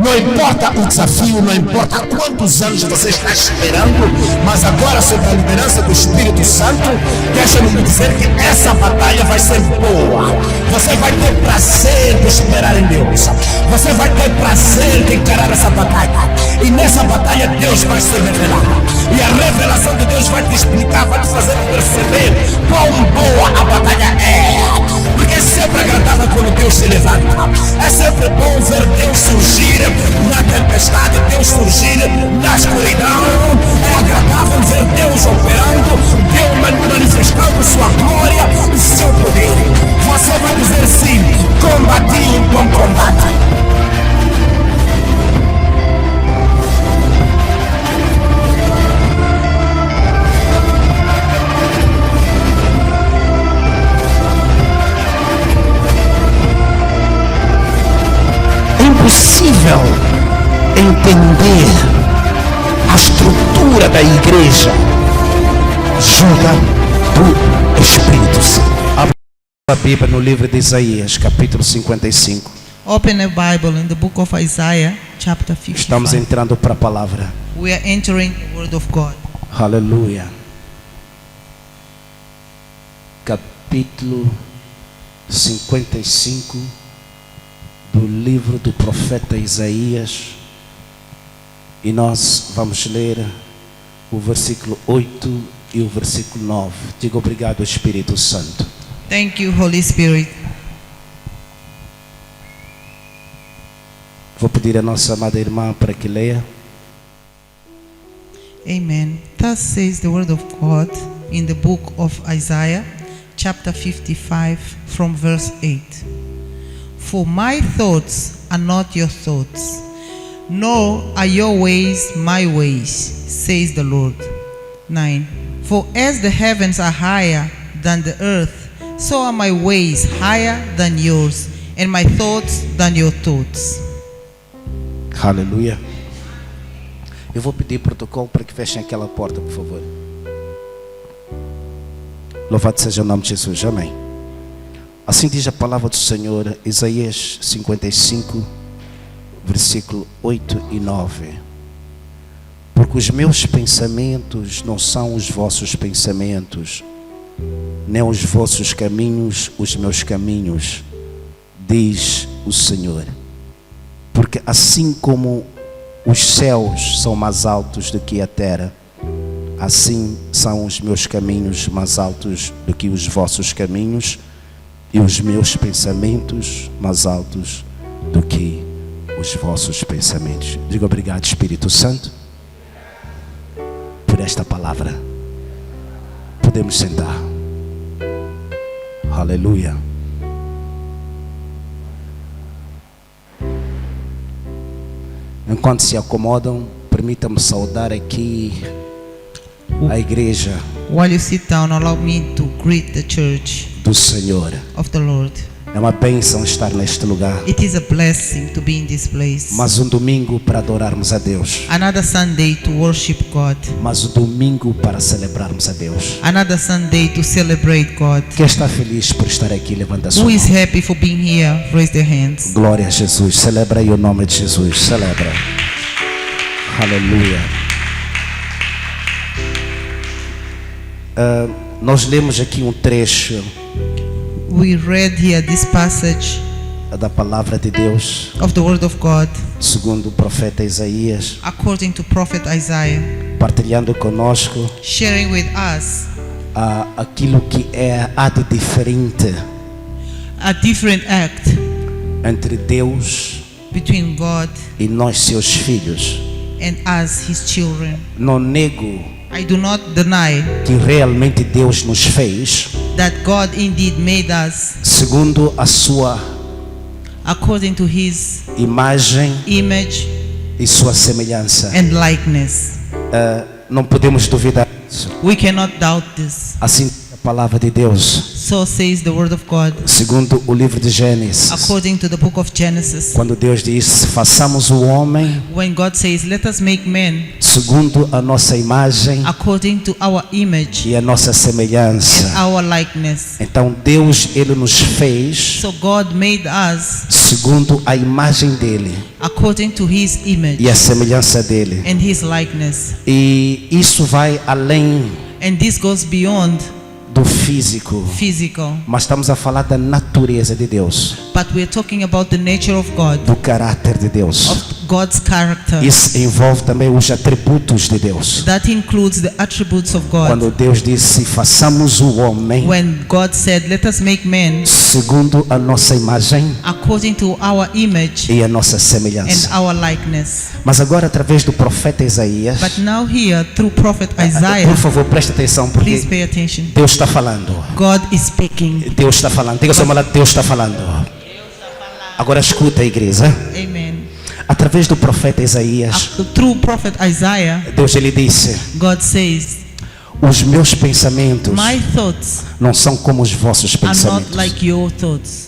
Não importa o desafio, não importa quantos anos você está esperando, mas agora, sob a liderança do Espírito Santo, deixa-me lhe dizer que essa batalha vai ser boa. Você vai ter prazer de esperar em Deus. Você vai ter prazer de encarar essa batalha. E nessa batalha Deus vai se revelar. E a revelação de Deus vai te explicar, vai te fazer perceber quão boa a batalha é. Porque é sempre agradável quando Deus se levanta. É sempre bom ver Deus surgir na tempestade, Deus surgir na escuridão. É agradável ver Deus operando, Deus manifestando sua glória e seu poder. Você vai dizer sim: combati um bom combate. Impossível entender a estrutura da igreja junta do Espírito Santo. Abra a Bíblia no livro de Isaías, capítulo 55. Open a Bible in the book of Isaiah, chapter 55. Estamos entrando para a palavra. We are entering the word of God. Aleluia. Capítulo 55 do livro do profeta Isaías, e nós vamos ler o versículo 8 e o versículo 9. Diga obrigado, Espírito Santo. Thank you, Holy Spirit. Vou pedir a nossa amada irmã para que leia. Amen. Thus says the word of God in the book of Isaiah, chapter 55, from verse 8. For my thoughts are not your thoughts, nor are your ways my ways, says the Lord. 9. For as the heavens are higher than the earth, so are my ways higher than yours, and my thoughts than your thoughts. Aleluia. Eu vou pedir protocolo para que fechem aquela porta, por favor. Louvado seja o nome de Jesus. Amém. Assim diz a palavra do Senhor, Isaías 55, versículo 8 e 9. Porque os meus pensamentos não são os vossos pensamentos, nem os vossos caminhos os meus caminhos, diz o Senhor. Porque assim como os céus são mais altos do que a terra, assim são os meus caminhos mais altos do que os vossos caminhos, e os meus pensamentos mais altos do que os vossos pensamentos. Digo obrigado, Espírito Santo, por esta palavra. Podemos sentar. Aleluia. Enquanto se acomodam, permita-me saudar aqui a igreja. While you sit down, allow me to greet the church do Senhor. Of the Lord. É uma bênção estar neste lugar. It is a blessing to be in this place. Mais um domingo para adorarmos a Deus. Another Sunday to worship God. Mais um domingo para celebrarmos a Deus. Another Sunday to celebrate God. Quem está feliz por estar aqui, levanta a sua mão. Who is happy for being here? Raise their hands. Glória a Jesus. Celebra aí o nome de Jesus. Celebra. Aleluia. Nós lemos aqui um trecho. We read here this passage da palavra de Deus, of the word of God, segundo o profeta Isaías, according to prophet Isaiah, partilhando conosco, sharing with us aquilo que há de diferente, a different act entre Deus between God e nós seus filhos. And us, his children. Não nego I do not deny que realmente Deus nos fez that God indeed made us segundo a sua according to his image e sua semelhança. And likeness. Não podemos duvidar disso. We cannot doubt this. Assim a palavra de Deus. So says the word of God, Segundo o livro de Gênesis, according to the book of Genesis. quando Deus diz: façamos o homem When God says, let us make man segundo a nossa imagem according to our image e a nossa and semelhança. our likeness. Então Deus, ele nos fez So God made us segundo a imagem dele according to his image e a semelhança dele. and his likeness. E isso vai além And this goes beyond do físico, physical. mas estamos a falar da natureza de Deus, But we're talking about the nature of God, do caráter de Deus. of God's character. Isso envolve também os atributos de Deus. That includes the attributes of God. Quando Deus disse: façamos o homem When God said, let us make man segundo a nossa imagem according to our image e a nossa and semelhança. our likeness. Mas agora, através do profeta Isaías, But now here, through prophet Isaiah, por favor, preste atenção, please porque pay attention. Deus está falando. God is speaking. Deus está falando. Diga só uma lado, Deus está falando. Agora escuta, igreja. Amen. Através do profeta Isaías, Through prophet Isaiah, Deus ele disse: God says, os meus pensamentos my thoughts não são como os vossos are not pensamentos. like your thoughts.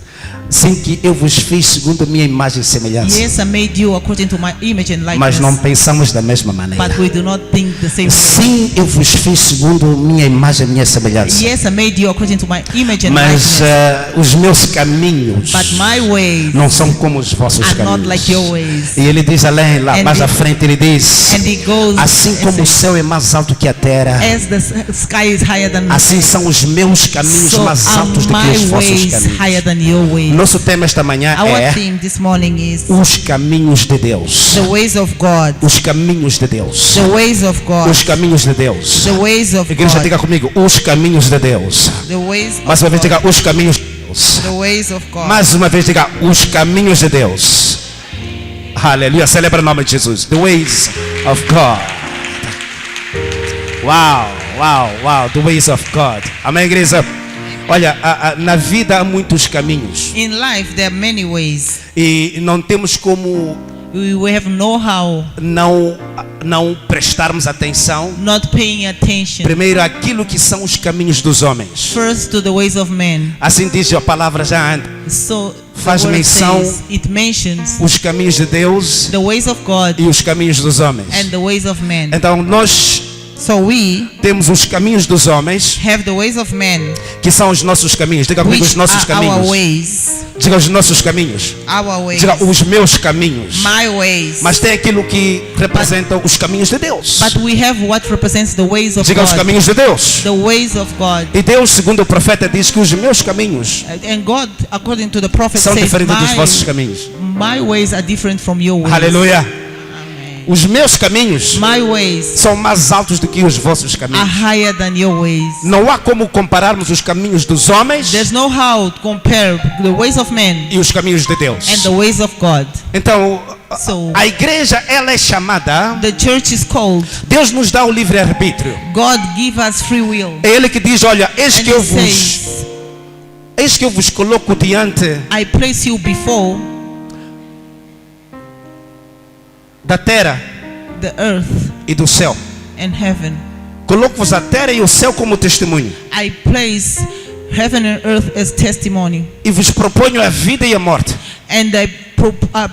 Sim, que eu vos fiz segundo a minha imagem e semelhança. Yes, I made you according to my image and Mas não likeness, pensamos da mesma maneira. but we do not think the same way. Sim, eu vos fiz segundo a minha imagem e minha semelhança. Yes, I made you according to my image and Mas likeness, os meus caminhos but my ways não são como os vossos are not caminhos. like your ways. E ele diz além, lá And mais he- à frente, ele diz: And he goes, assim como o and céu é mais alto que a terra, as the sky is higher than assim são os meus caminhos so mais are altos do que os my vossos ways higher caminhos. than your ways. Nosso tema esta manhã Our é theme this morning is os caminhos de Deus. the ways of God. Os caminhos de Deus. The ways of God. Os caminhos de Deus. The ways of Igreja, God. diga comigo: os caminhos de Deus. The ways Mais of uma vez, God. diga: os caminhos de Deus. The ways of God. Mais uma vez, diga: os caminhos de Deus. Aleluia, celebra o nome de Jesus. The ways of God. Wow, wow, wow. The ways of God. Amém, igreja? Olha, na vida há muitos caminhos. In life there are many ways. E não temos como We have know-how, não prestarmos atenção. not paying attention. Primeiro, aquilo que são os caminhos dos homens. First to the ways of men. Assim diz a palavra já antes. So Faz the word menção says, it mentions os caminhos de Deus the ways of God e os caminhos dos homens. and the ways of men. Então nós So we temos os caminhos dos homens, have the ways of men, que são os nossos caminhos. Diga comigo: os which nossos are our caminhos. ways. Diga os nossos caminhos. Our ways. Diga os meus caminhos. My ways. Mas tem aquilo que representa os caminhos de Deus. But we have what represents the ways of Diga os God. caminhos de Deus. The ways of God. E Deus, segundo o profeta, diz que os meus caminhos And God, according to the prophet, são says, diferentes dos vossos caminhos. my ways are different from your ways. Aleluia. Amen. Os meus caminhos My ways são mais altos do que os vossos are caminhos. higher than your ways. Não há como compararmos os caminhos dos homens There's no how to compare the ways of men e os caminhos de Deus. and the ways of God. Então, So a igreja, ela é chamada, the church is called. Deus nos dá o livre-arbítrio. God give us free will. É Ele que diz: olha, And eis que eu vos coloco diante I place you before da terra the earth e do céu. and heaven. Coloco-vos a terra e o céu como testemunho. I place heaven and earth as testimony. E vos proponho a vida e a morte. And I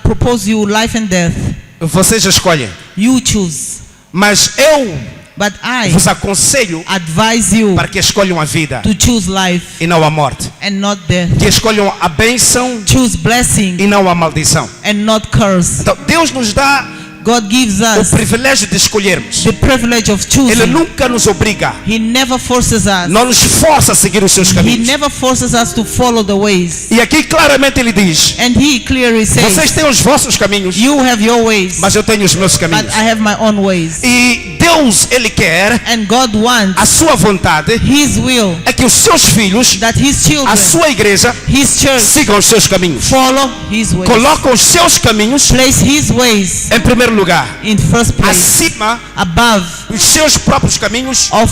propose you life and death. Vocês escolhem. You choose. Mas eu But I vos aconselho advise you para que escolham a vida to choose life e não a morte. and not death. Que escolham a bênção Choose blessing e não a maldição. and not curse. Então, Deus nos dá God gives o us privilégio de escolhermos. the privilege of Ele choosing. nunca nos obriga. He never forces us. Não nos força a seguir os seus He caminhos. never forces us to follow the ways. E aqui claramente ele diz: And he clearly vocês says, têm os vossos caminhos, you have your ways, mas eu tenho os meus but caminhos. I have my own ways. E Deus, ele quer, And God wants a sua vontade his will é que os seus filhos, that his children, a sua igreja, his church, sigam os seus caminhos. follow his ways. Colocam os seus caminhos Place his ways em primeiro lugar, in first place, acima above dos seus próprios caminhos. of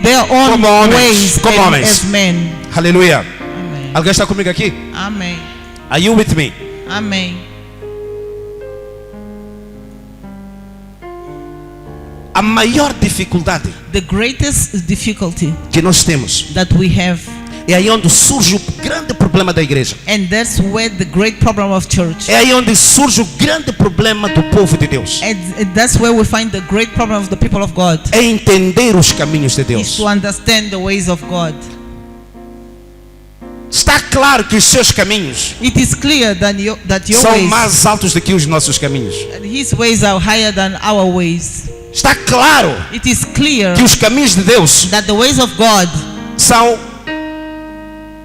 their own Como homens, ways como and homens. as men. Aleluia. Amen. Alguém está comigo aqui? Amen. Are you with me? Amen. A maior dificuldade The greatest difficulty que nós temos that we have É aí onde surge o grande problema da igreja. And that's where the great problem of church. É aí onde surge o grande problema do povo de Deus. And that's where we find the great problem of the people of God. É entender os caminhos de Is Deus. to understand the ways of God. Está claro que os seus caminhos It is clear that your são ways, mais altos do que os nossos caminhos. and His ways are higher than our ways. Está claro It is clear que os caminhos de Deus that the ways of God são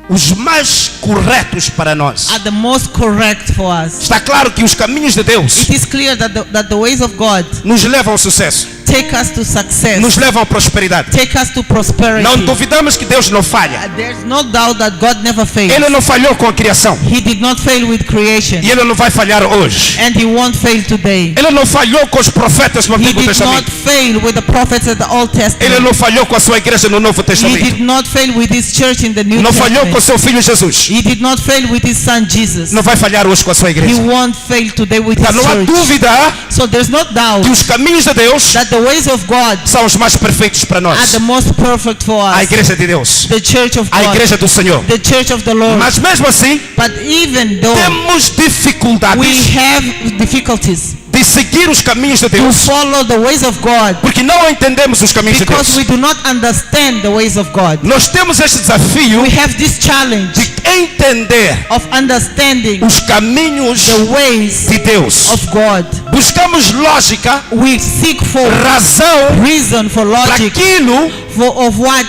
os mais corretos para nós. are the most correct for us. Está claro que os caminhos de Deus It is clear that the ways of God nos levam ao sucesso, take us to success, nos levam à prosperidade. take us to prosperity. Não duvidamos que Deus não falha. There's no doubt that God never fails. Ele não falhou com a criação He did not fail with creation, e Ele não vai falhar hoje. and He won't fail today. Ele não falhou com os profetas no He Antigo did not Testamento. fail with the prophets of the Old Ele Testament. não falhou com a sua igreja no Novo He Testamento. did not fail with His church in the New Não falhou com Testament. seu filho Jesus. He did not fail with His Son Jesus. Não vai falhar hoje com a sua He igreja. won't fail today with Então, His não há church. dúvida So there's no doubt que os caminhos de Deus that the ways of God são os mais perfeitos para are nós. the most perfect for A us. igreja de Deus, The church of a God, igreja do Senhor. the church of the Lord. Mas mesmo assim, But even though temos we dificuldades have difficulties de seguir os caminhos de to Deus, follow the ways of God, porque não entendemos os caminhos de because Deus. we do not understand the ways of God. Nós temos este desafio We have this challenge de entender of understanding os caminhos the ways de Deus. of God. Buscamos lógica, We seek for razão reason, for para logic, aquilo of what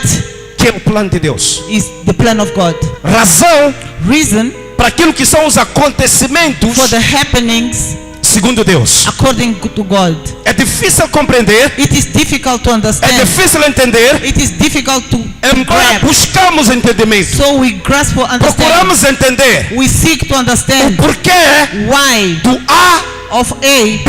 que é o plano de Deus. is the plan of God. Razão Reason para aquilo que são os acontecimentos for the happenings segundo Deus. according to God. É difícil compreender, It is difficult to é understand. difícil entender, It is difficult to embora grab. buscamos entendimento. So we grasp for understanding. Procuramos entender We seek to understand o porquê why do A, of A, B,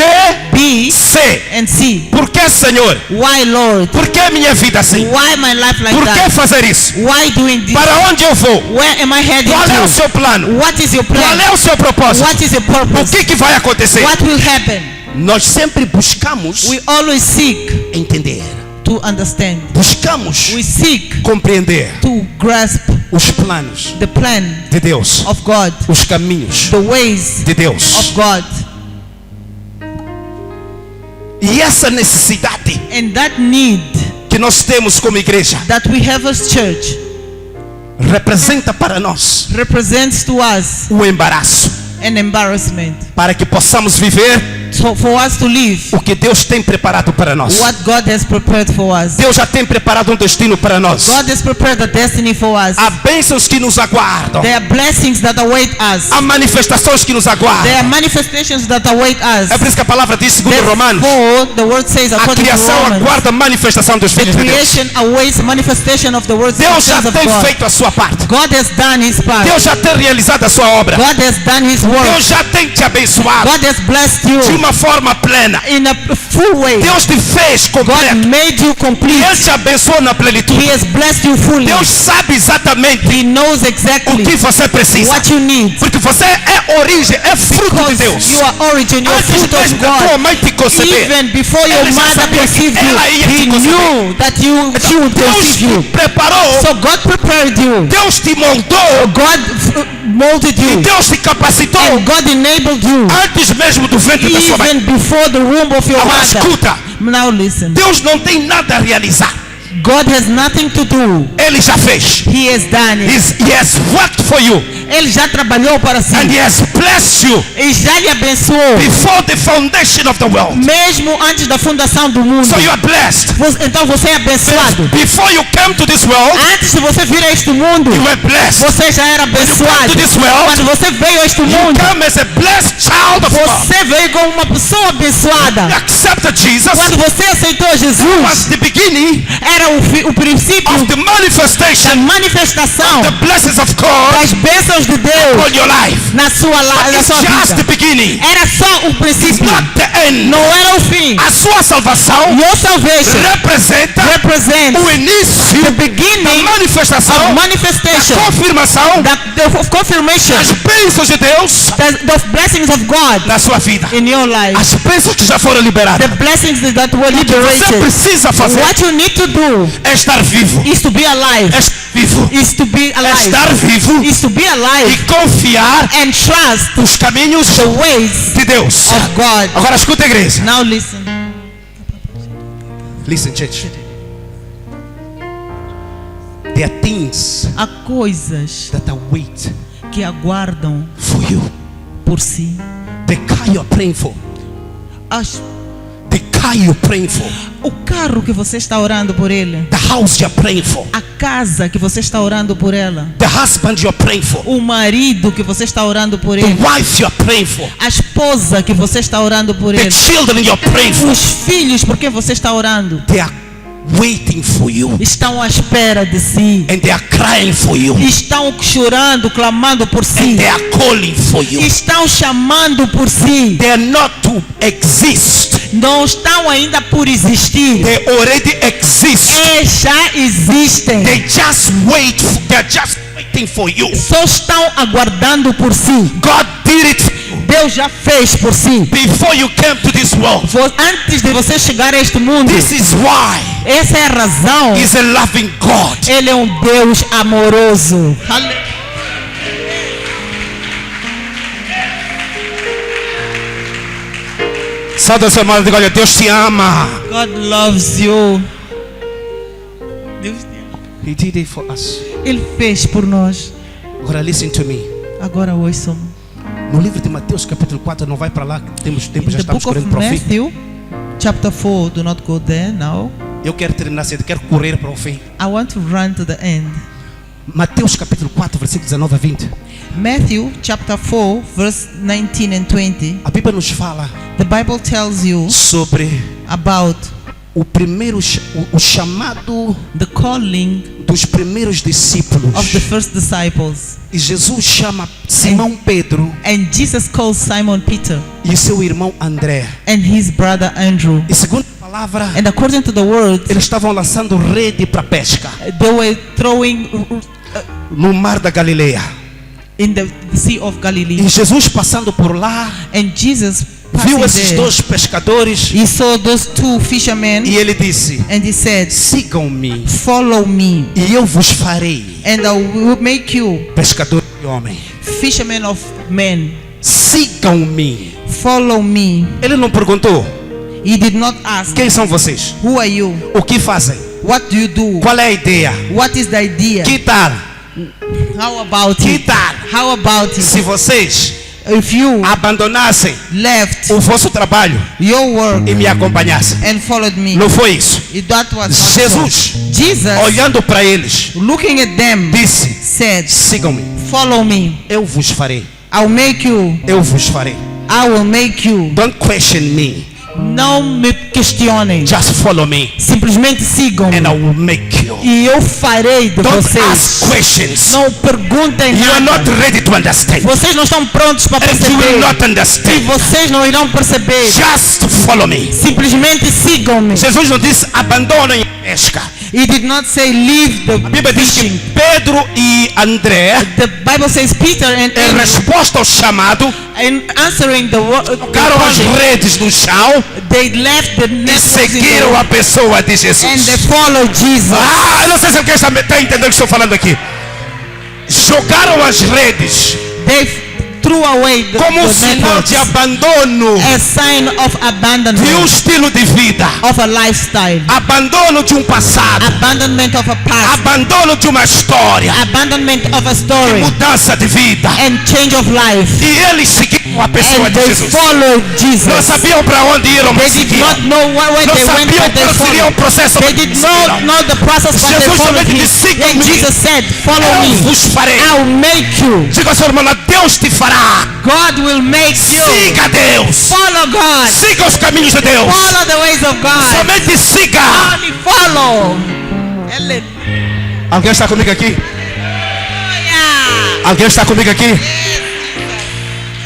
B, C. and C. Por que, Senhor? Why, Lord? Por que minha vida assim? Why my life like Por que that? fazer isso? Why doing this? Para onde eu vou? Where am I heading Qual é o to? seu plano? What is your Qual plan? é o seu propósito? What is your O purpose? que vai acontecer? What will happen? Nós sempre buscamos We always seek entender. to understand. Buscamos We seek compreender to grasp os planos the plan de Deus, of God, os caminhos the ways de Deus. of God. E essa necessidade And that need que nós temos como igreja that we have as church representa para nós represents to us um embaraço an embarrassment. para que possamos viver So for us to live o que Deus tem preparado para nós. what God has prepared for us. Deus já tem preparado um destino para nós. God has prepared a destiny for us. Há bênçãos que nos aguardam. There are blessings that await us. Há manifestações que nos There aguardam. are manifestations that await us. É por isso que a palavra diz, segundo Romanos, Therefore, the word says, a according to criação Romans, aguarda a manifestação dos the filhos de Deus. creation awaits manifestation of the words and Deus já sons of tem God. feito a sua parte. God has done His part. Deus já tem realizado a sua obra. God has done His work. Deus já tem te abençoado God has blessed you de uma forma plena. in a full way. Deus te fez God completo. made you complete. Ele te abençoou na plenitude. He has blessed you fully. Deus sabe exatamente He knows o exactly que você precisa. what you need. Porque você é origem, é fruto de Because Deus. you are origin, you are Antes fruit of mesmo da tua God. mãe te conceber, Even before your Ele já mother sabia que conceived you, ela ia te He conceber. knew that she would Deus conceive te you. preparou, So God prepared you. Deus te moldou, God molded you. Deus te capacitou And God enabled you. antes mesmo do ventre da sua mãe. Even before the womb of your Agora mother. escuta, Now listen. Deus não tem nada a realizar. God has nothing to do. Ele já fez. He has done it. He has worked for you Ele já trabalhou para si. and He has blessed you E já lhe abençoou. before the foundation of the world. Mesmo antes da fundação do mundo. So you are blessed. Então você é abençoado. Before you came to this world, Antes de você vir a este mundo, you were blessed. você já era When you came abençoado. to this world, Quando você veio a este you mundo, come as a blessed child of God. você veio como uma pessoa abençoada. You accepted Jesus. Quando você aceitou Jesus, Was the beginning era o princípio of the da manifestation manifestação the blessings of God das bênçãos de Deus on your life. na sua It's vida. just the beginning, Era só o princípio, not the end. não era o fim. A sua salvação Your salvation representa represents o início the da beginning manifestação, of da manifestation, confirmação of confirmation, das bênçãos de Deus the blessings of God na sua vida. in your life. As bênçãos que já foram liberadas. The blessings that were O que você liberated. precisa fazer What you need to do é estar vivo. is to be alive. É estar vivo. Is to be É alive. estar vivo Is to be e alive confiar and trust nos caminhos the ways de Deus. of God. Agora escuta a igreja. Now listen. Listen, church. There are things Há coisas that await que aguardam for you. por si. The car you're praying for. The car you're praying for. O carro que você está orando por ele. The house you're praying for. A casa que você está orando por ela. The husband you're praying for. O marido que você está orando por The ele. wife you're praying for. A esposa que você está orando por The ele. children you're praying for. Os filhos por quem você está orando. They are waiting for you. Estão à espera de si. And they are crying for you. Estão chorando, clamando por si. And they are calling for you. Estão chamando por si. They are not to exist. Não estão ainda por existir. They already exist. Já existem. They just wait. They're just waiting for you. Só estão aguardando por si. God did it Deus já fez por si. before you came to this world. Antes de você chegar a este mundo. This is why Essa é a razão. He's a loving God. Ele é um Deus amoroso. Salve seu irmão e diga: olha, Deus te ama. God loves you. Deus te ama. He did it for us. Ele fez por nós. Agora listen to me. Agora ouçam. No livro de Mateus capítulo 4, não vai para lá, temos tempo, já In the estamos book of correndo para o fim. Matthew, chapter 4, do not go there now. Eu quero terminar cedo, quero correr para o fim. I want to run to the end. Mateus capítulo 4, versículo 19 a 20. Matthew chapter 4, verse 19 and 20. A Bíblia nos fala The Bible tells you sobre about o primeiro, o chamado the calling dos primeiros discípulos. of the first disciples. E Jesus chama Simão Pedro And Jesus calls Simon Peter e seu irmão André. and his brother Andrew. E segundo a palavra, And according to the word, eles estavam lançando rede para pesca they were throwing no mar da Galileia. in the Sea of Galilee. E Jesus passando por lá, And Jesus viu passing esses there, dois pescadores he saw those two fishermen e ele disse: and he said, sigam-me follow me e eu vos farei and I will make you pescador de homem. fishermen of men. Sigam-me. Follow me. Ele não perguntou: He did not ask, quem são vocês? who are you? O que fazem? What do you do? Qual é a ideia? What is the idea? Que tal? How about Que it? tal How about se it? vocês If you abandonassem left o vosso trabalho your work e me acompanhassem? and followed me? Não foi isso. That was not so. Jesus, Jesus, olhando para eles, looking at them, disse: said, sigam-me. follow me. Eu vos farei. I'll make you. Eu vos farei. I will make you. Don't question me. Não me questionem. Just follow me Simplesmente sigam-me. and I will make you. E eu farei de Don't vocês. ask questions. Não perguntem You are nada. not ready to understand. Vocês não estão prontos para And you will perceber. not E understand. vocês não irão perceber. Just follow me. Simplesmente sigam-me. Jesus não disse abandonem a pesca. He did not say leave A the Bíblia diz que fishing. Pedro e André, The Bible says Peter and em Andrew, resposta ao chamado, in answering the colocaram as calling, redes no chão they left the e nets seguiram a pessoa de and they Jesus. followed Jesus. Ah, eu não sei se alguém está entendendo o que estou falando aqui. Jogaram as redes They threw away the como um sinal networks, de abandono a sign of de um abandonment estilo de vida, of a lifestyle, abandono de um passado, abandonment of a past, abandono de uma história, abandonment of a story, mudança de vida. and change of life. E eles seguiram a pessoa And de they Jesus. followed Não Jesus. sabiam para onde iam, mas They did seguiam. not know where Não they went, sabiam but they qual seria o followed. processo. They did not know the process, but they Jesus followed somente him. disse: sigam-me. And Jesus said, follow Eu me. vos farei. I'll make you. Diga a sua irmã: Deus te fará. God will make you. Siga Deus. Follow God. Siga os caminhos de Deus. Follow the ways of God. Somente siga. Only follow. Hallelujah. Alguém está comigo aqui? Alguém está comigo aqui?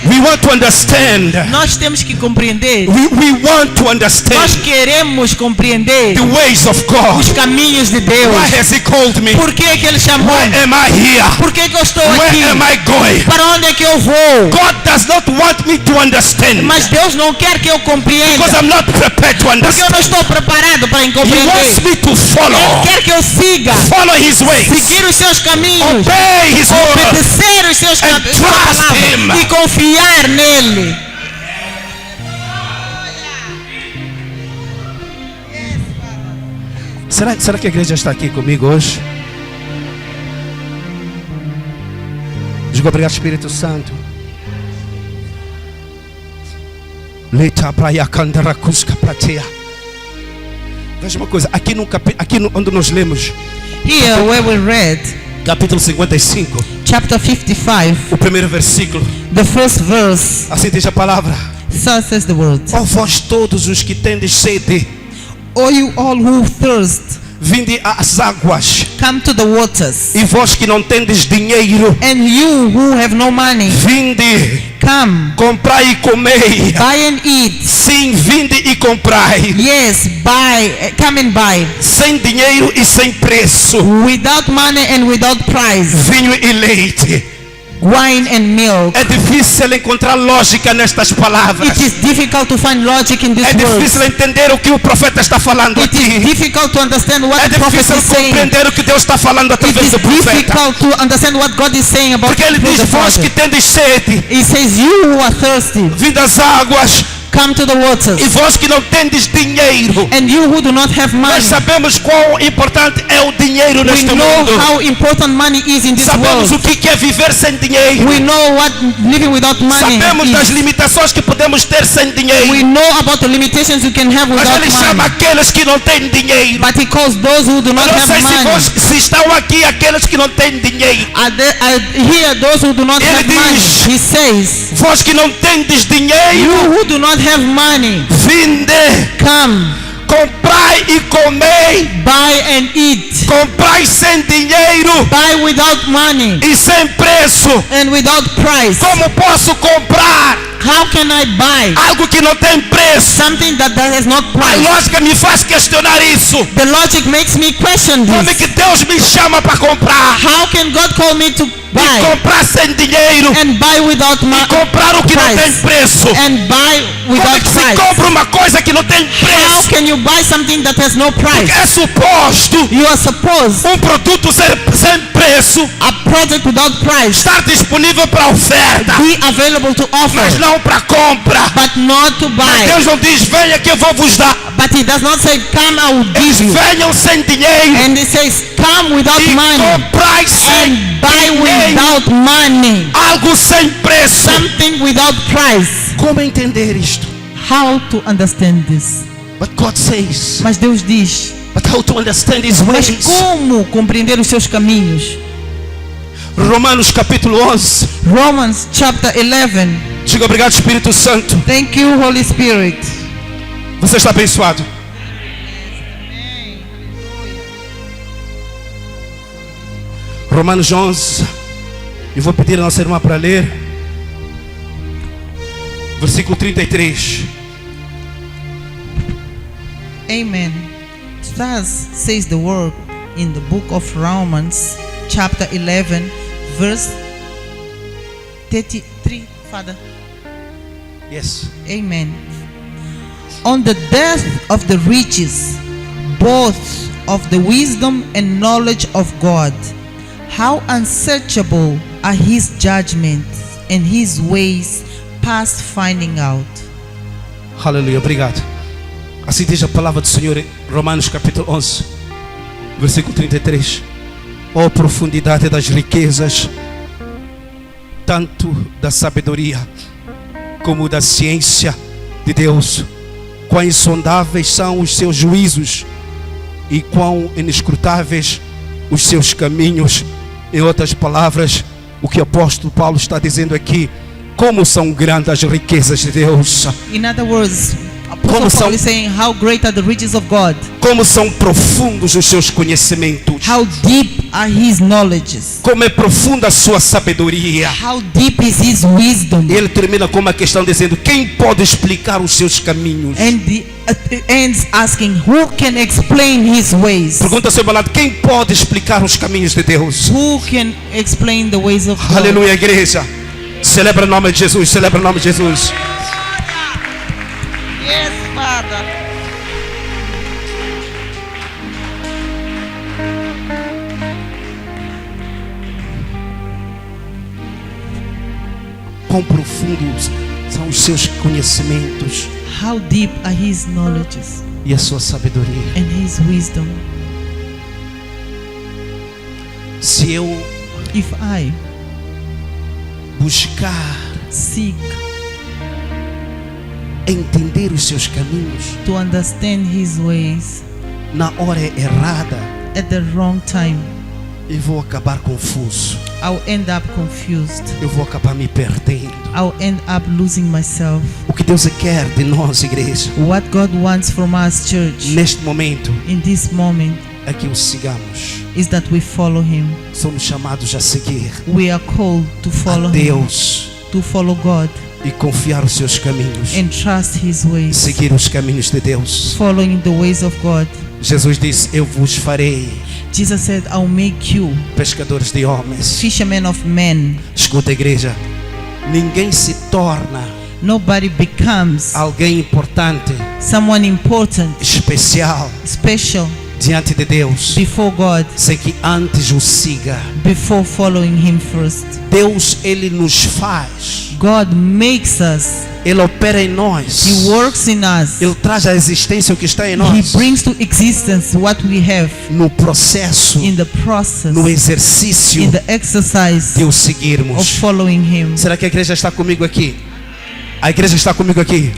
We want to understand. Nós temos que compreender. We want to Nós understand queremos compreender the ways of God. os caminhos de Deus. Why has He called me? Por que Ele chamou? Why am I here? Por que eu estou Where aqui? am I going? Para onde é que eu vou? God does not want me to understand Mas Deus não quer que eu compreenda. because I'm not prepared to Porque eu understand. não estou preparado para He compreender. wants me to Ele follow. quer que eu siga. Follow His ways. Seguir os seus caminhos. Obey His word. Obedecer os seus And caminhos. trust Him. E confiar nele. Será que a igreja está aqui comigo hoje? Digo obrigado, Espírito Santo. Leita praia candara cusca pratea. Veja uma coisa, aqui onde nós lemos, Here where we read capítulo 55, chapter 55, o primeiro versículo, the first verse, assim diz a palavra: so says the word. ó vós todos os que tendes sede, O you all who thirst, vinde às águas, come to the waters. e vós que não tendes dinheiro, And you who have no money, vinde, come, comprai e comei. buy and eat. Sim, vinde e comprai, Yes, buy, come and buy. sem dinheiro e sem preço, Without money and without price, vinho e leite. wine and milk. É difícil encontrar lógica nestas palavras. It is difficult to find logic in É these difícil words. entender o que o profeta está falando It is aqui. difficult to understand what É the prophet difícil is saying. compreender o que Deus está falando It através is do profeta. difficult to understand what God is saying about Porque ele diz: the vós que prophet. tendes sede, He says, you who are thirsty, vinde às águas, come to the waters. e vós que não tendes dinheiro. And you who do not have money, Nós sabemos quão importante é o dinheiro we neste know mundo. how important money is in this Sabemos world. o que é viver sem dinheiro. We know what living without money Sabemos das is. limitações que podemos ter sem dinheiro. We know about the limitations you can have Mas without ele chama money. aqueles que não têm dinheiro. But he calls those who do not Eu não sei have money. se estão aqui aqueles que não têm dinheiro. Here, those who do not Ele have money. diz: He says, vós que não tendes dinheiro, you who do not have money, vinde, come, comprai e comei. buy and eat. Comprai sem dinheiro Buy without money e sem preço. and without price. Como posso comprar How can I buy algo que não tem preço? something that has not A price? lógica me faz questionar isso. The logic makes me question Como é this. que Deus me chama para comprar? How can God call me to E buy comprar sem dinheiro. and buy without E money comprar o que não tem price preço. and buy Como é without que se price? compra uma coisa que não tem How preço? can you buy something that has no price? É suposto You are supposed produto ser sem preço a product without price estar disponível para oferta, be available to mas offer, não para compra. but not to buy. Deus não diz: venha que eu vou vos dar. But he does not say, come, I will Eles give you. venham sem dinheiro And he says, come without e money comprai sem and buy dinheiro without money. algo sem preço. Something without price. Como entender isto? How to understand this? But God says, Mas Deus diz, but how to understand His mas ways? como compreender os seus caminhos? Romanos capítulo 11. Romans chapter 11. Diga obrigado, Espírito Santo. Thank you, Holy Spirit. Você está abençoado. Romanos 11. Eu vou pedir a nossa irmã para ler. Versículo 33. Amen. Thus says the word in the book of Romans, chapter 11, verse 33. Father. Yes. Amen. On the death of the riches, both of the wisdom and knowledge of God, how unsearchable are his judgments and his ways past finding out. Aleluia, obrigado. Assim diz a palavra do Senhor em Romanos capítulo 11, versículo 33. Oh, profundidade das riquezas, tanto da sabedoria como da ciência de Deus. Quão insondáveis são os seus juízos e quão inescrutáveis os seus caminhos. Em outras palavras, o que o apóstolo Paulo está dizendo aqui: como são grandes as riquezas de Deus. In other words, Apostle Paul is saying how great are the riches of God. Como são profundos os seus conhecimentos. How deep are his knowledges. Como é profunda a sua sabedoria. How deep is his wisdom. E ele termina com uma questão dizendo: quem pode explicar os seus caminhos? And it ends asking, who can explain his ways? Pergunta ao seu lado: quem pode explicar os caminhos de Deus? Who can explain the ways of God? Aleluia, igreja. Celebra o nome de Jesus, celebra o nome de Jesus. Yes, Father. Quão profundos são os seus conhecimentos How deep are his knowledges e a sua sabedoria. and his wisdom. Se eu If I buscar seek entender os seus caminhos to understand his ways na hora errada, at the wrong time, eu vou acabar confuso. I'll end up confused. Eu vou acabar me perdendo. I'll end up losing myself. O que Deus quer de nós, igreja, What God wants from us, church, neste momento, in this moment, é que o sigamos. is that we follow him. Somos chamados a seguir We are called to a follow him, Deus to follow God e confiar os seus caminhos. and trust his ways, Seguir os caminhos de Deus. following the ways of God. Jesus disse: eu vos farei Jesus said, I'll make you pescadores de homens. fishermen of men. Escuta, igreja, ninguém se torna Nobody becomes alguém importante, someone important, especial special diante de Deus before God sem que antes o siga. before following him first. Deus, ele nos faz, God makes us. ele opera em nós, He works in us. ele traz à existência o que está em He nós, brings to existence what we have no processo, in the process, no exercício in the exercise de o of seguirmos. following him. Será que a igreja está comigo aqui? A igreja está comigo aqui?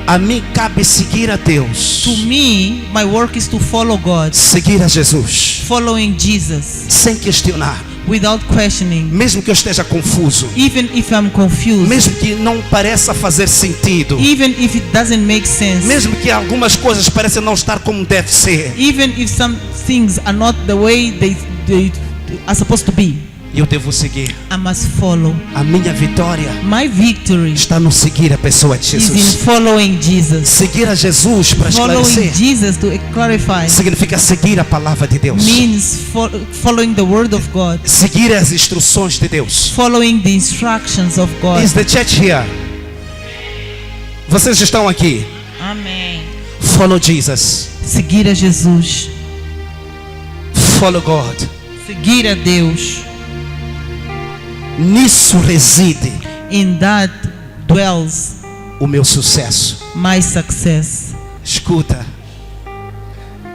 A mim cabe seguir a Deus, To me, my work is to follow God, seguir a Jesus, following Jesus sem questionar, without questioning. mesmo que eu esteja confuso, Even if I'm confused, mesmo que não pareça fazer sentido, even if it doesn't make sense, mesmo que algumas coisas pareçam não estar como deve ser, even if some things are not the way they are supposed to be, eu devo seguir. I must follow. A minha vitória My victory está no seguir a pessoa de is in Jesus. following Jesus. Seguir a Jesus para Following esclarecer Jesus to clarify significa seguir a palavra de Deus, means following the word of God, seguir as instruções de Deus. following the instructions of God. Is the church here? Vocês estão aqui? Amém. Follow Jesus. Seguir a Jesus. Follow God. Seguir a Deus. Nisso reside In that dwells o meu sucesso. my success. Escuta,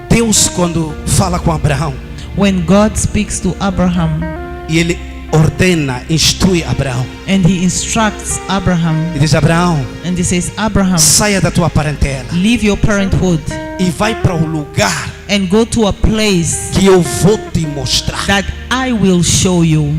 Deus quando fala com Abraão When God speaks to Abraham e ele ordena, instrui Abraão and he instructs Abraham e diz: Abraão, and he says, Abraham, saia da tua parentela leave your parenthood e vai para o lugar and go to a place que eu vou te mostrar. that I will show you.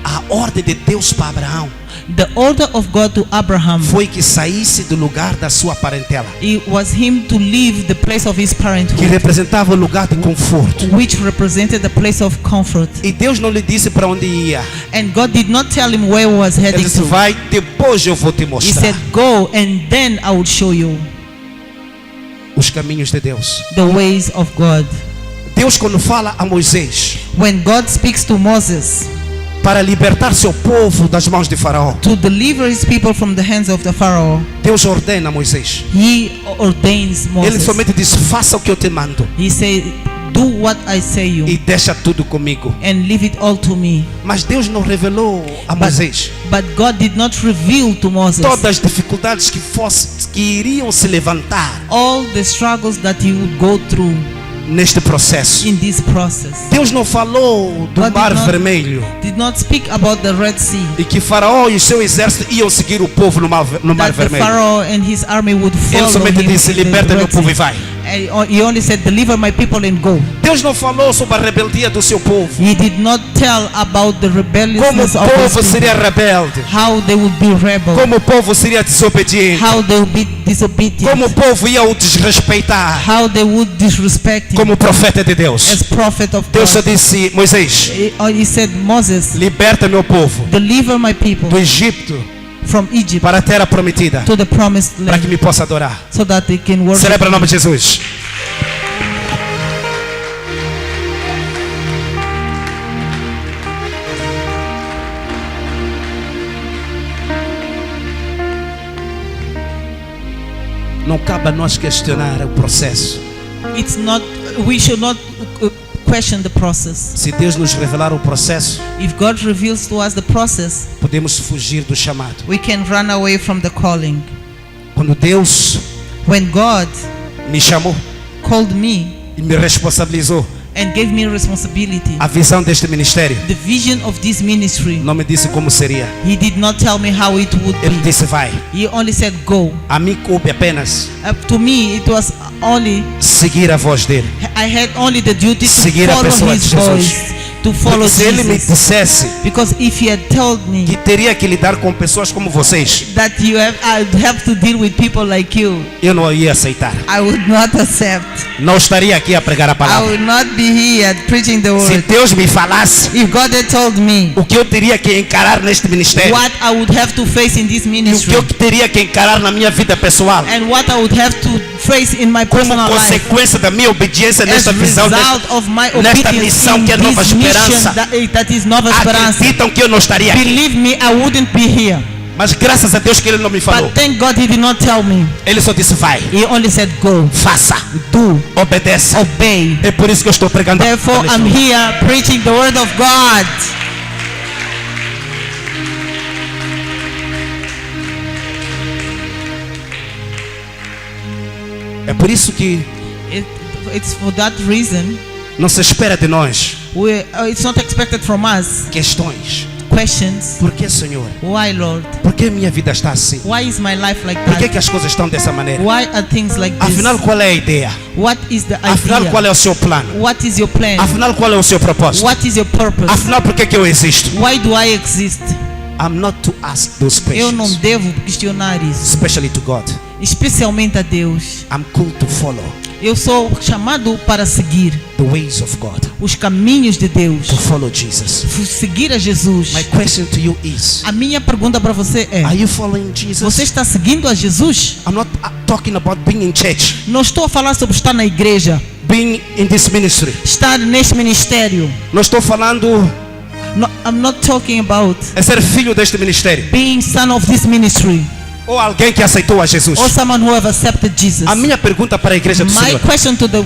A ordem de Deus para Abraão The order of God to Abraham, foi que saísse do lugar da sua parentela, it was him to leave the place of his que parenthood, representava o lugar de conforto. which represented the place of comfort. E Deus não lhe disse para onde ia. And God did not tell him where he was Ele heading disse: to. vai, depois eu vou te He mostrar said, go and then I will show you os caminhos de Deus. the ways of God. Deus quando fala a Moisés When God speaks to Moses para libertar seu povo das mãos de Faraó, to deliver his people from the hands of the Pharaoh, Deus ordena a Moisés. he ordains Ele Moses. somente diz: faça o que eu te mando He said, do what I say you e deixa tudo comigo. and leave it all to me. Mas Deus não revelou a Moisés But God did not reveal to Moses todas as dificuldades que iriam se levantar all the struggles that he would go through neste processo. in this process. Deus não falou do God Mar did not- Vermelho Did not speak about the Red Sea, e que Faraó e o seu exército iam seguir o povo no Mar that the Vermelho. Pharaoh and his army would Ele follow somente him disse: in the liberta meu Red povo e Sea. vai. He only said, deliver my people and go. Deus não falou sobre a rebeldia do seu povo. He did not tell about the Como o rebelliousness of his povo people. seria rebelde. How they would be rebel. Como o povo seria desobediente. How they would be disobedient. Como o povo ia o desrespeitar. How they would disrespect him Como profeta de Deus. as prophet of Deus só God. disse: Moisés, He said, Moses, liberta meu povo deliver my people do Egito from Egypt para a terra prometida, to the promised para que land me possa adorar. so that they can worship Celebra o him. nome de Jesus. Não cabe a nós questionar o processo. It's not, we should not question the process. Se Deus nos revelar o processo, If God reveals to us the process, podemos fugir do chamado. we can run away from the calling. Quando Deus When God me chamou called me e me responsabilizou and gave me responsibility, a visão deste ministério, the vision of this ministry, não me disse como seria. He did not tell me how it would Ele be. disse: vai. He only said go. A mim coube apenas To me, it was only, seguir a voz dele. I had only the duty to Seguir a follow pessoa His de Jesus. voice, to follow Porque se ele me Jesus. dissesse Because if He had told me que teria que lidar com pessoas como vocês, that I'd have to deal with people like you, eu não ia aceitar. I would not accept. Não estaria aqui a pregar a I palavra. would not be here preaching the Se word. Deus me falasse If God had told me o que eu teria que encarar neste ministério, what I would have to face in this e o que ministry, eu teria que encarar na minha vida pessoal, and what I would have to face in my como personal life, consequência da minha obediência as nesta visão, result of my nesta obedience missão in que é Nova this mission Esperança, that is Nova Esperança. acreditam que eu não estaria aqui. Believe me, I wouldn't be here. Mas graças a Deus que ele não me falou. But thank God He did not tell me. Ele só disse: vai, He only said go, faça, do, obedeça. obey. É por isso que eu estou pregando. Therefore, I'm here preaching the word of God. É por isso que It's for that reason não se espera de nós it's not expected from us questões. questions. Por que, Senhor? Why, Lord? Por que minha vida está assim? Why is my life like Por que, that? que as coisas estão dessa maneira? Why are things like this? Afinal, qual é a ideia? What is the Afinal, qual idea? é o seu plano? What is your plan? Afinal, qual é o seu propósito? What is your purpose? Afinal, por que, que eu existo? Why do I exist? I'm not to ask those Eu não questions, devo questionar isso, especially to God. especialmente a Deus. I'm called to follow Eu sou chamado para seguir the ways of God, os caminhos de Deus, to follow Jesus. seguir a Jesus. My question to you is, A minha pergunta para você é: are you following Jesus? você está seguindo a Jesus? I'm not talking about being in church, Não estou a falar sobre estar na igreja, being in this ministry. estar neste ministério. Não estou falando No, I'm not talking about é ser filho deste ministério being son of this ministry ou alguém que aceitou a Jesus. or someone who have accepted Jesus. A minha pergunta para a igreja do My Senhor: question to the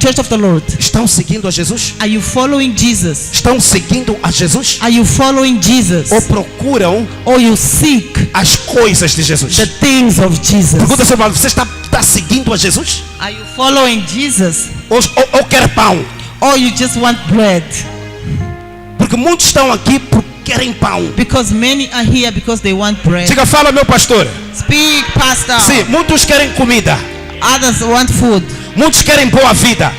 Church of the Lord: estão seguindo a Jesus? are you following Jesus? Estão seguindo a Jesus? Are you following Jesus? Ou procuram Or you seek as coisas de Jesus? the things of Jesus? Pergunta, seu irmão, você está seguindo a Jesus? Are you following Jesus? Ou quer pão? Or you just want bread? Porque muitos estão aqui porque querem pão. Because many are here because they want bread. Diga, fala, meu pastor. Speak, pastor. Sim, muitos querem comida. Others want food. Muitos querem boa vida.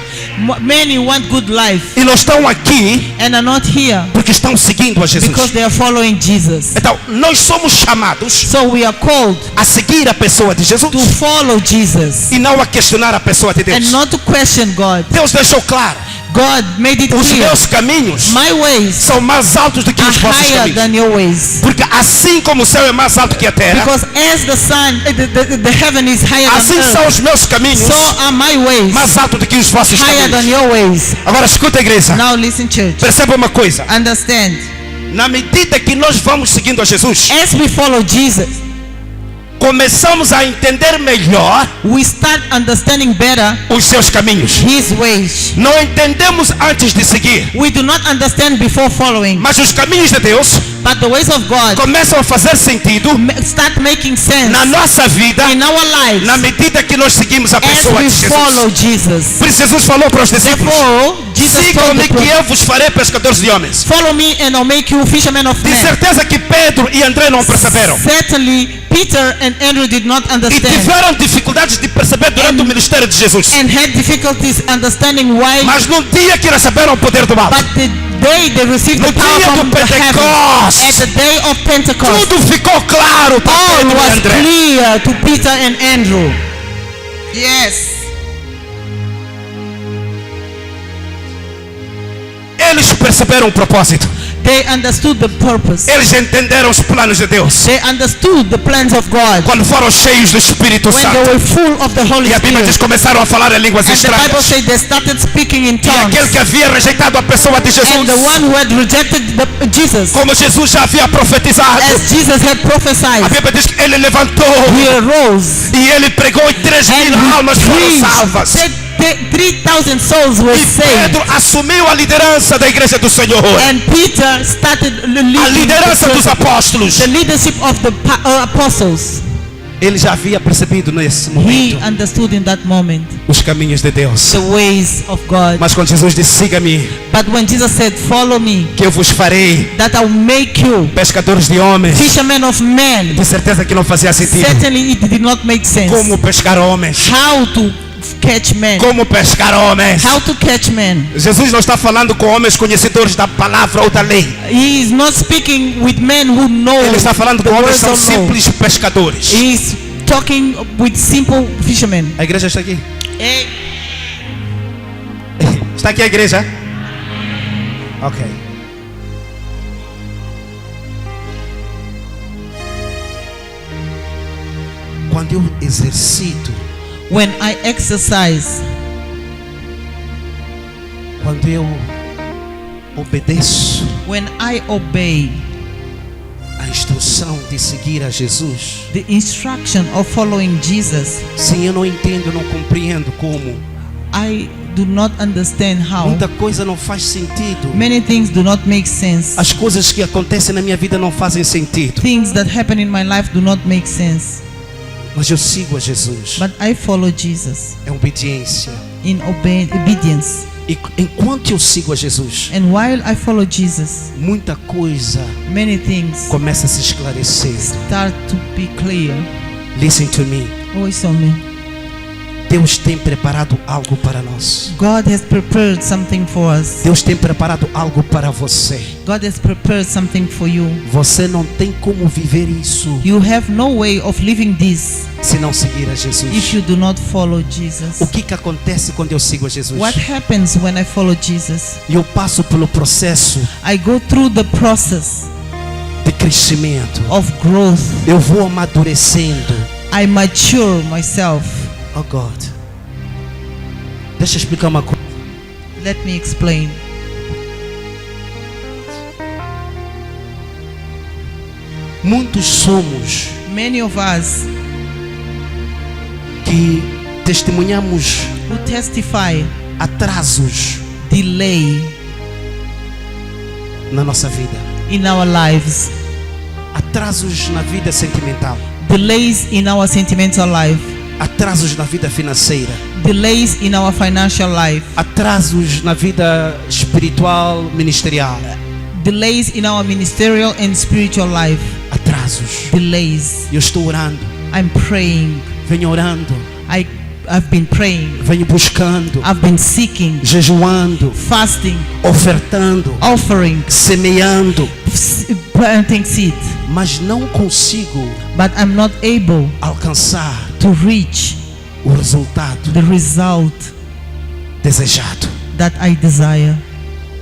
Many want good life E não estão aqui and are not here porque estão seguindo a Jesus. because they are following Jesus. Então, nós somos chamados So we are called a seguir a pessoa de Jesus to follow Jesus e não a questionar a pessoa de Deus. and not to question God. Deus deixou claro: God made it os clear. meus caminhos My ways são mais altos do que are os vossos higher caminhos. than your ways. Porque assim como o céu é mais alto que a terra, Because as the sun, the heaven is higher assim than são earth, os meus caminhos so are my ways mais altos do que os vossos higher than caminhos. your ways. Agora escuta, igreja. Now listen, church. Perceba uma coisa. Understand. Na medida que nós vamos seguindo a Jesus, As we follow Jesus, começamos a entender melhor we start understanding better os seus caminhos. His ways. Não entendemos antes de seguir, We do not understand before following, mas os caminhos de Deus but the ways of God começam a fazer sentido start making sense na nossa vida in our lives na medida que nós seguimos a as pessoa we de Jesus. follow Jesus. Por isso Jesus falou para os discípulos: Therefore, Jesus told sigam-me the que prophet, eu vos farei pescadores de homens. follow me and I'll make you fishermen of De men. certeza que Pedro e André não perceberam Certainly, Peter and Andrew did not e understand. tiveram dificuldades de perceber durante o ministério mistério de Jesus. and had difficulties understanding why. Mas no dia que receberam o poder do alto, But the day they received no the power dia from do the heaven, Pentecoste, at the day of Pentecost, tudo ficou claro para all Pedro e was André. clear to Peter and Andrew. Yes. Eles perceberam o propósito. They understood the purpose. Eles entenderam os planos de Deus. They understood the plans of God Quando foram cheios do Espírito when they Santo. were full of the Holy E a Bíblia diz Spirit. que começaram a falar em línguas And the Bible estranhas. says they started speaking in E tongues. aquele que havia rejeitado a pessoa de And the Jesus, one who had rejected Jesus, como Jesus já havia profetizado, as Jesus had a prophesied, Bíblia diz que ele levantou he arose e ele pregou e 3.000 and almas foram preached. salvas. Said 3,000 souls were E saved. Pedro assumiu a liderança da igreja do Senhor, And Peter started a leading liderança dos apóstolos. the leadership of the apostles. Ele já havia percebido nesse He momento understood in that moment os caminhos de Deus. the ways of God. Mas quando Jesus disse, siga-me, But when Jesus said, follow me, que eu vos farei that I'll make you pescadores de homens, fishermen of men, de certeza que não fazia sentido. certainly it did not make sense. Como pescar homens? How to catch men? Como pescar homens? How to catch men? Jesus não está falando com homens conhecedores da palavra ou da lei. He is not speaking with men who know Ele está falando the com homens que words são of law. simples pescadores. He is talking with simple fishermen. A igreja está aqui? Eh, Está aqui a igreja? Ok. Quando eu exercito, When I exercise, quando eu obedeço when I obey a instrução de seguir a Jesus, the instruction of following Jesus, sim, eu não entendo, não compreendo como. I do not understand how. Muita coisa não faz sentido. Many things do not make sense. As coisas que acontecem na minha vida não fazem sentido. Things that happen in my life do not make sense. Mas eu sigo a Jesus. But I follow Jesus É obediência. in obedience. E enquanto eu sigo a Jesus, And while I follow Jesus, muita coisa many things começa a se esclarecer. start to be clear. Listen to me. Always on me. Deus tem preparado algo para nós. God has prepared something for us. Deus tem preparado algo para você. God has prepared something for you. Você não tem como viver isso You have no way of living this se não seguir a if Jesus. you do not follow Jesus. O que acontece quando eu sigo a Jesus? What happens when I follow Jesus? Eu passo pelo processo I go through the process de crescimento. of growth. Eu vou amadurecendo. I mature myself. Oh God. Deixa eu explicar uma coisa. Let me explain. Muitos somos Many of us que testemunhamos who testify atrasos delay na nossa vida. in our lives, Atrasos na vida sentimental. delays in our sentimental life, Atrasos na vida financeira. delays in our financial life, Atrasos na vida espiritual, ministerial. delays in our ministerial and spiritual life, Atrasos. delays. Eu estou orando. I'm praying. Venho orando. I've been praying. Venho buscando. I've been seeking, Jejuando. fasting, Ofertando. offering, Semeando. planting seed, Mas não consigo but I'm not able alcançar to reach o resultado the result desejado. that I desire.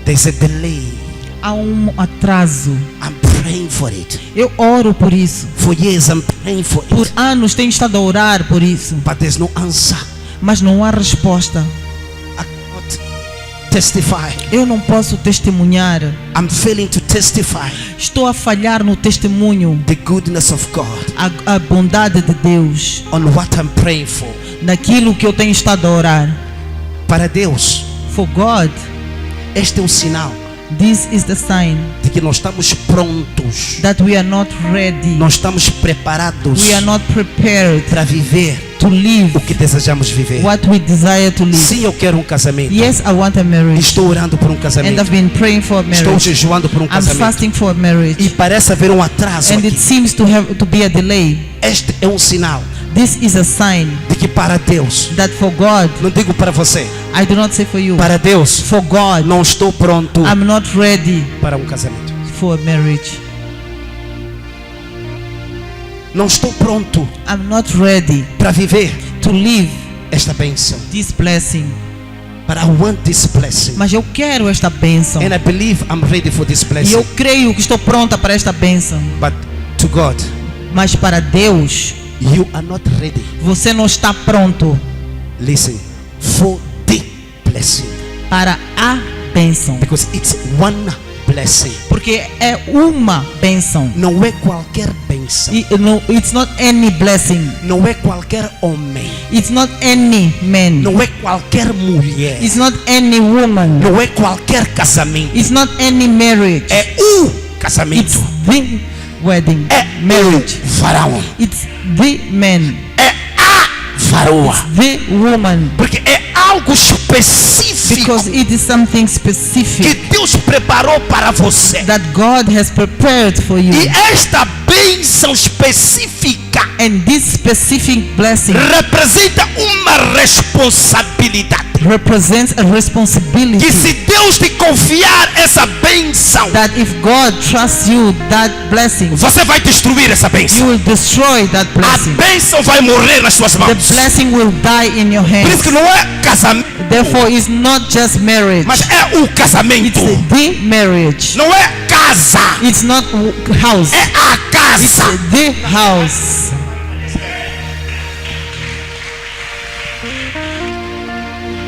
There's a delay. Há atraso. I'm praying for it. Eu oro por isso. For years I'm praying for Por it. anos tenho estado a orar por isso, But there's no answer. mas não há resposta. I cannot testify. Eu não posso testemunhar. I'm failing to testify Estou a falhar no testemunho, the goodness of God a bondade de Deus, on what I'm praying for. naquilo que eu tenho estado a orar. Para Deus, For God, este é um sinal this is the sign de que nós estamos prontos. that we are not ready. Nós estamos preparados We are not prepared para viver to live o que desejamos viver. what we desire to live. Sim, eu quero um casamento. Yes, I want a marriage, Estou orando por um and casamento. I've been praying for a Estou marriage. jejuando por um I'm casamento. fasting for a E marriage, parece haver um atraso and aqui. it seems to be a delay. Este é um sinal This is a sign de que para Deus, that for God, não digo para você, I do not say for you, para Deus, for God, não estou pronto I'm not ready para um casamento. for marriage. Não estou pronto I'm not ready para viver to live esta bênção. this blessing. But I want this blessing. Mas eu quero esta bênção. And I believe I'm ready for this E blessing. eu creio que estou pronta para esta bênção. But to God, Mas para Deus, you are not ready. você não está pronto Listen, for the blessing. para a bênção. Because it's one blessing. Porque é uma bênção. Não é qualquer bênção. It's not any blessing. Não é qualquer homem. It's not any man. Não é qualquer mulher. It's not any woman. Não é qualquer casamento. It's not any marriage. É It's casamento. the wedding. É Marriage. varão. It's the man. É a varoa. The woman. Porque é algo específico Because it is something que specific Deus preparou para você. that God has prepared for you. E esta bênção específica And this specific blessing representa uma responsabilidade. represents a responsibility. Que se Deus te confiar essa bênção, That if God trusts you that blessing, você vai destruir essa you bênção. will destroy that A blessing. bênção vai morrer nas suas The mãos. blessing will die in your Por isso hands. que não é casamento, Therefore, it's not just marriage. mas é o casamento. It's the marriage. Não é casa, It's not house. é a It's casa. the house.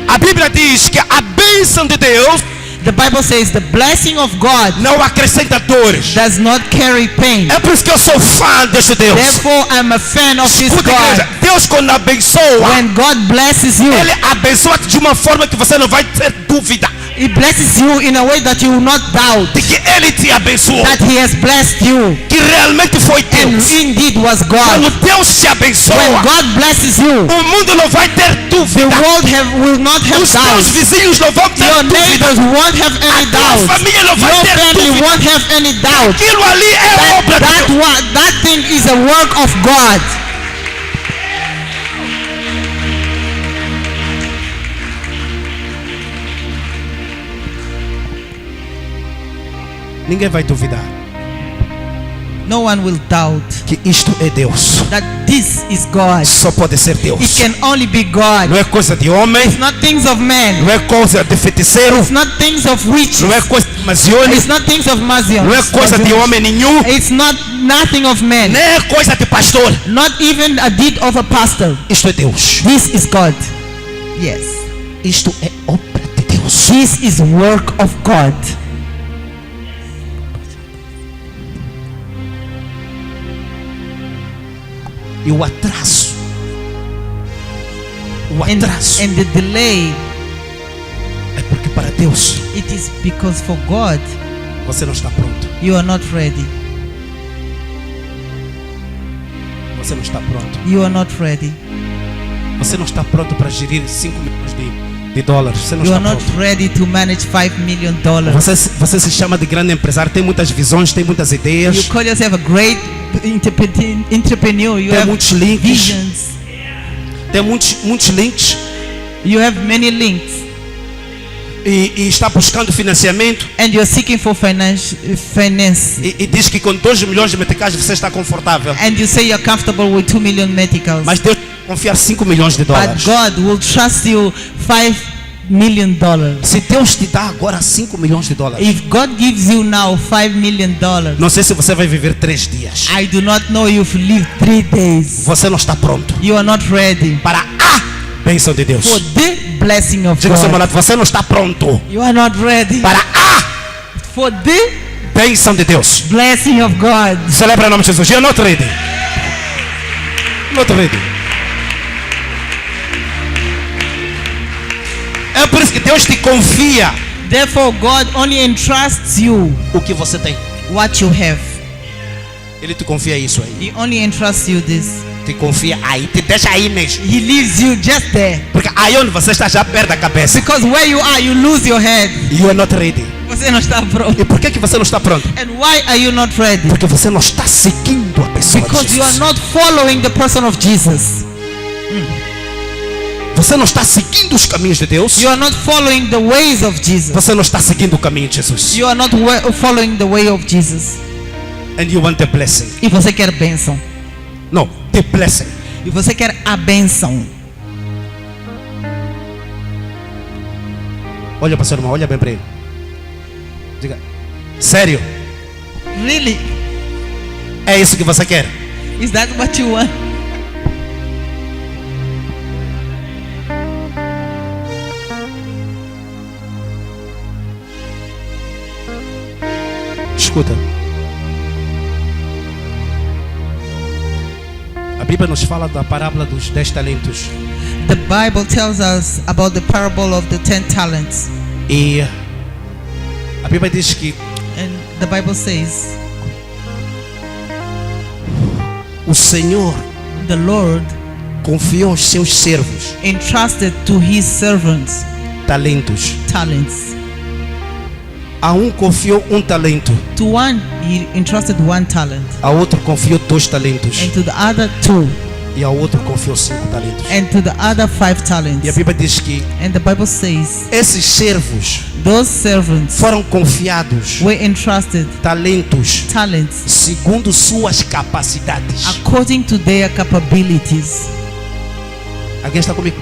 A Bíblia diz que a bênção de Deus The Bible says the blessing of God não acrescenta dores. does not carry pain. É por isso que eu sou fã deste Deus. Therefore, I'm a fan of this Escuta, igreja, God. Deus quando abençoa, When God blesses you, Ele abençoa de uma forma que você não vai ter dúvida He blesses you in a way that you will not doubt de que Ele te abençoou, that He has blessed you. que realmente foi And Deus. indeed was Quando God. Deus te When abençoa, God blesses you, o mundo não vai ter the dúvida. world will not have Os teus doubt. vizinhos não vão ter Your dúvida. neighbors won't have any A tua doubt. família não vai Your ter family dúvida. won't have any doubt. Aquilo ali é obra de Deus. That thing is a work of God. Ninguém vai duvidar No one will doubt que isto é Deus. that this is God. Só pode ser Deus. It can only be God. Não é coisa de homem, It's not things of man. não é coisa de feiticeiro, It's not things of witches. não é coisa de Mazione, It's not things of Mazion. não é coisa de homem nenhum, It's not nothing of man. nem é coisa de pastor. Not even a deed of a pastor. Isto é Deus. This is God. Yes. Isto é obra de Deus. This is work of God. E o atraso, And the delay, é porque para Deus it is because for God, você não está pronto. you are not ready. Você não está pronto. You are not ready. Você não está pronto para gerir 5 milhões de dólares. Você não You está are not pronto. ready to manage $5 million. Você se chama de grande empresário, tem muitas visões, tem muitas You ideias, call yourself a great entrepreneur. You tem have muitos links, visions. tem muitos links You have many links. e está buscando financiamento And you're seeking for finance. e diz que com 2 milhões de meticais você está confortável. And you say you're comfortable with 2 million meticals. Mas Deus vai confiar 5 milhões de But dólares. God will trust you $5 million. Se Deus te dá agora 5 milhões de dólares, If God gives you now $5 million, não sei se você vai viver 3 dias. I do not know if you live 3 days. Você não está pronto You are not ready para a bênção de Deus. for the blessing of Diga ao seu God. lado, você não está pronto You are not ready para a for the bênção de Deus. blessing of God. Celebra o nome de Jesus. You're not ready. Not ready. É por isso que Deus te confia Therefore, God only entrusts you o que você tem. what you have. Ele te confia isso aí. He only entrusts you this. Te confia aí. Te deixa aí mesmo. He leaves you just there. Porque aí onde você está já perde a cabeça. Because where you are, you lose your head. You are not ready. você não está pronto. E por que você não está pronto? And why are you not ready? Porque você não está seguindo a pessoa de Because you are Jesus. not following the person of Jesus. Você não está seguindo os caminhos de Deus. You are not following the ways of Jesus. Você não está seguindo o caminho de Jesus. You are not following the way of Jesus. And you want the blessing. E você quer bênção. No, the blessing. E você quer a bênção. Olha para o seu irmão, olha bem para ele. Diga, sério? Really? É isso que você quer? Is that what you want? Escuta. A Bíblia nos fala da parábola dos 10 talentos. The Bible tells us about the parable of the 10 talents. E a Bíblia diz que And the Bible says, o Senhor the Lord confiou aos seus servos entrusted to his servants talentos. talents. A um confiou um talento, To one he entrusted 1 talent, a outro confiou 2 talentos and to the other 2, e a outro confiou 5 talentos. and to the other 5 E a talents. Bíblia diz que And the Bible says esses servos those servants foram confiados were entrusted talentos talents segundo suas capacidades. according to their capabilities. Alguém está comigo?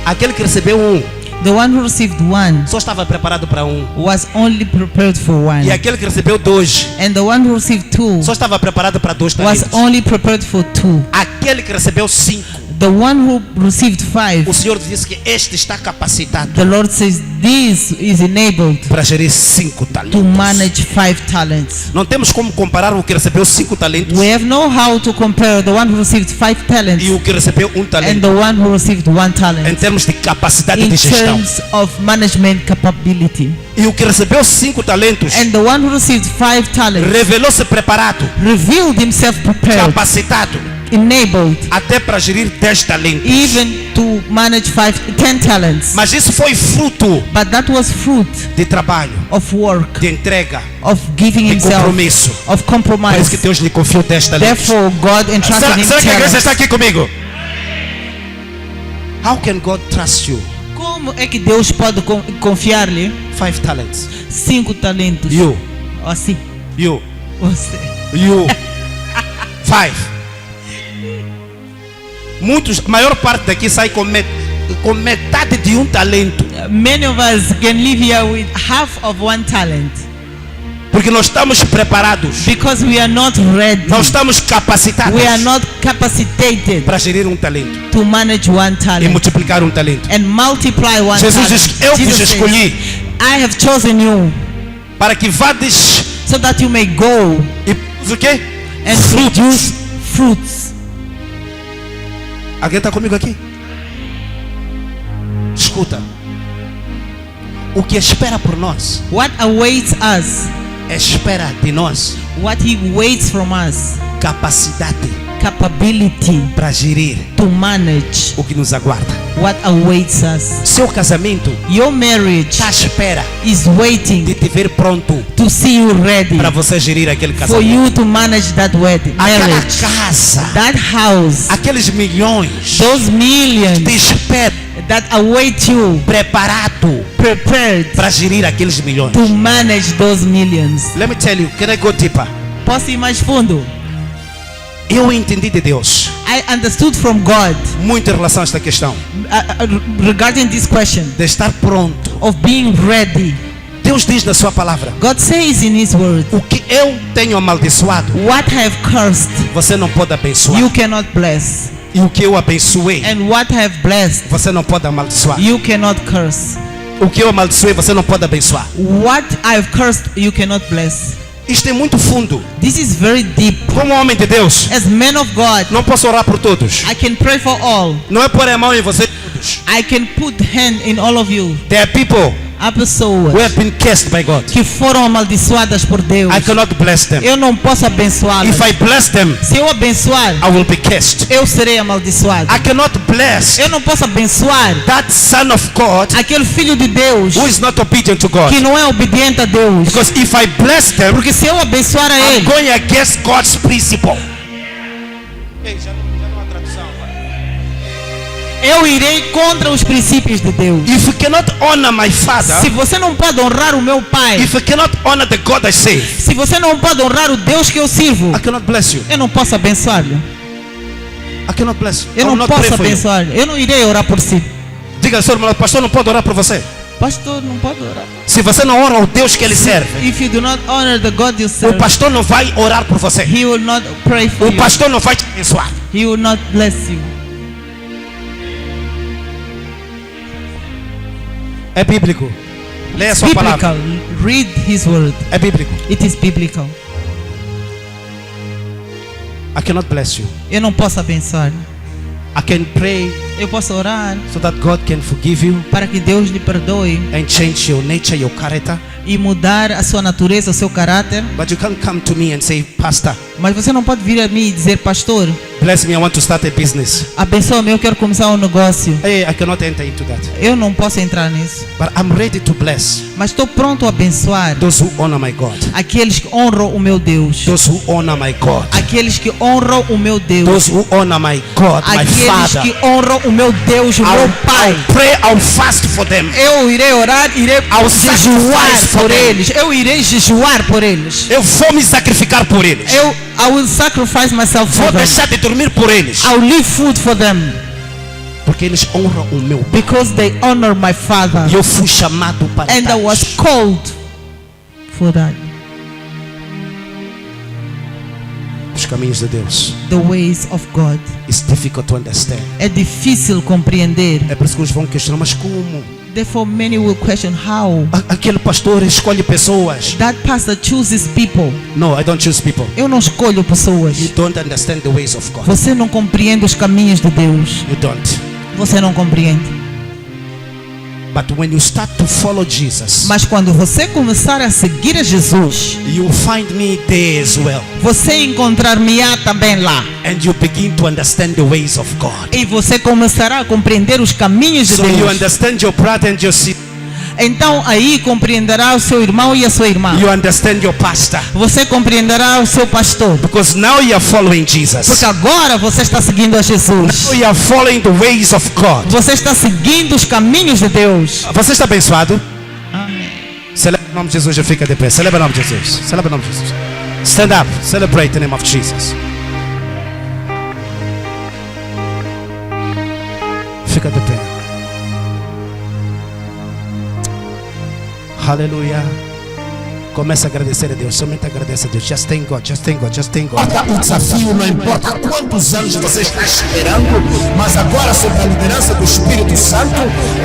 Aquele que recebeu um The one who received 1 só estava preparado para um. was only prepared for 1, E aquele que recebeu 2 and the one who received 2 só estava preparado para 2 was talentos. only prepared for 2. Aquele que recebeu 5, The one who received 5, o Senhor disse que este está capacitado the Lord says this is enabled para gerir 5 to talentos. manage 5 talents. Não temos como comparar o que recebeu 5 talentos We have no how to compare the one who received 5 talents e o que recebeu um and talento the one who received 1 em talent termos de capacidade in de gestão. terms of management capability. E o que recebeu 5 talentos And the one who received 5 talents revelou-se preparado, revealed himself prepared, capacitado enabled, até para gerir 10 talentos. even to manage 10 talents. Mas isso foi fruto But that was fruit de trabalho, of work, de entrega, of giving de himself, compromisso. of Por isso que compromise. Deus lhe confiou 10 talentos. Therefore, God entrusted him Será que a igreja talents. está aqui comigo? How can God trust you? Como é que Deus pode confiar-lhe 5 talents. 5 talentos? You, Assim, you, você. you. 5. Muitos, a maior parte daqui sai com metade de um talento. Many of us can live here with half of 1 talent Porque nós estamos preparados, because we are not ready. nós estamos capacitados We are not capacitated para gerir um talento to manage 1 e talent multiplicar um talento. and multiply 1 Jesus talent. diz: eu vos Jesus says, escolhi I have chosen you para que vades so that you may go e produz o quê? and produce fruits. Alguém está comigo aqui? Escuta. O que espera por nós, What awaits us, espera de nós what he waits from us, capacidade capability para gerir to manage o que nos aguarda. what awaits us. Seu casamento Your marriage está à espera is de waiting te ver pronto to see you ready para você gerir aquele for casamento. you to manage that wedding, Aquela marriage, casa, that house, aqueles milhões those millions te esperam that await you preparado prepared para gerir aqueles milhões. to manage those millions. Let me tell you, can I go deeper? Posso ir mais fundo? Eu entendi de Deus I understood from God muito em relação a esta questão regarding this question de estar pronto. of being ready. Deus diz na sua palavra: God says in his word, o que eu tenho amaldiçoado, what I have cursed, você não pode abençoar. you cannot bless. E o que eu abençoei, And what I have blessed, você não pode amaldiçoar. you cannot curse. O que eu amaldiçoei, você não pode abençoar. What I have cursed, you cannot bless. Isto é muito fundo. This is very deep. Como homem de Deus, As men of God, não posso orar por todos. I can pray for all. Não é pôr a mão em você todos. I can put hand in all of you. There are people Há pessoas who have been cursed by God. que foram amaldiçoadas por Deus. I cannot bless them. Eu não posso abençoá-las. If I bless them, Se eu abençoar, I will be cursed. eu serei amaldiçoado. I cannot bless Eu não posso abençoar that son of God aquele filho de Deus who is not obedient to God. que não é obediente a Deus. Because if I bless them, Porque se eu abençoar a I'm ele, going against God's principle. eu irei contra os princípios de Deus. If you cannot honor my father, Se você não pode honrar o meu pai, if you cannot honor the God I save, se você não pode honrar o Deus que eu sirvo, I cannot bless you. eu não posso abençoar-lhe. I cannot bless you. I Eu will não not pray posso for you. abençoar-lhe. Eu não irei orar por si. Diga ao seu irmão, o pastor não pode orar por você. Pastor, não pode orar. Se você não honra o Deus que ele serve, If you do not honor the God you o serve, pastor não vai orar por você. He will not pray for O you. pastor não vai te abençoar. He will not bless you. É bíblico. Leia a sua Biblical. palavra. Read His word. É bíblico. It is biblical. I cannot bless you. Eu não posso abençoar. I can pray Eu posso orar so that God can forgive you para que Deus lhe perdoe and change your nature, your character. e mudar a sua natureza, o seu caráter. But you can't come to me and say, Pastor, Mas você não pode vir a mim e dizer, pastor, bless me, I want to start a business. abençoa-me, eu quero começar um negócio. Hey, I cannot enter into that. Eu não posso entrar nisso. But I'm ready to bless Mas estou pronto a abençoar those who honor my God. aqueles que honram o meu Deus. Those who honor my God. Aqueles que honram o meu Deus. Those who honor my God, my Aqueles Father. que honram o meu Deus, o meu I'll Pai. pray, I'll fast for them. Eu irei orar, irei I'll jejuar sacrifice for por them. eles. Eu irei jejuar por eles. Eu vou me sacrificar por eles. I will sacrifice myself Vou for them. deixar de dormir por eles. I'll leave food for them Porque eles honram o meu Pai. because they honor my Father. E eu fui chamado para And I tais. was called for that. Os caminhos de Deus. The ways of God. It's difficult to understand. É difícil compreender. É por isso que uns vão questionar, mas como? Therefore many will question how Aquele pastor escolhe pessoas. that pastor chooses people. No, I don't choose people. Eu não escolho pessoas. You don't understand the ways of God. Você não compreende os caminhos de Deus. You don't. Você não compreende. But when you start to follow Jesus, Mas quando você começar a seguir a Jesus, you find me there as well. você encontrar-me-á também lá. And you begin to understand the ways of God. E você começará a compreender os caminhos de So you Deus. understand your brother and your sister. Então aí compreenderá o seu irmão e a sua irmã. You understand your pastor. Você compreenderá o seu pastor. Because now you are following Jesus. Porque agora você está seguindo a Jesus. Now you are following the ways of God. Você está seguindo os caminhos de Deus. Você está abençoado? Amém. Celebra o nome de Jesus e fica de pé. Celebra o nome de Jesus. Celebra o nome de Jesus. Stand up. Celebrate the name of Jesus. Fica de pé. Aleluia. Começa a agradecer a Deus. Somente agradece a Deus. Just thank God. Just thank God. Just thank God. Importa o desafio, não importa quantos anos você está esperando, mas agora, sob a liderança do Espírito Santo,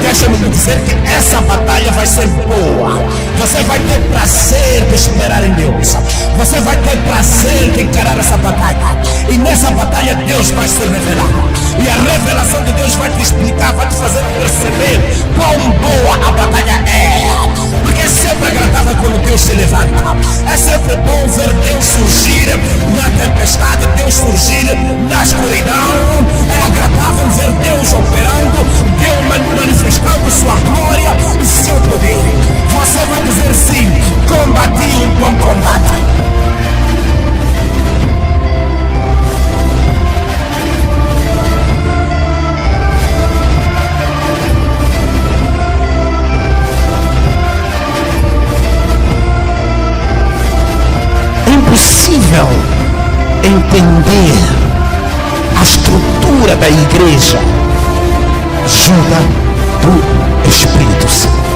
deixa-me lhe dizer que essa batalha vai ser boa. Você vai ter prazer de esperar em Deus. Você vai ter prazer de encarar essa batalha. E nessa batalha Deus vai se revelar. E a revelação de Deus vai te explicar, vai te fazer perceber quão boa a batalha é. Porque é sempre agradável quando Deus se levanta. É sempre bom ver Deus surgir na tempestade, Deus surgir na escuridão. É agradável ver Deus operando, Deus manifestando sua glória e seu poder. Você vai dizer sim, combati um bom combate. Impossível entender a estrutura da igreja. Ajuda do Espírito Santo.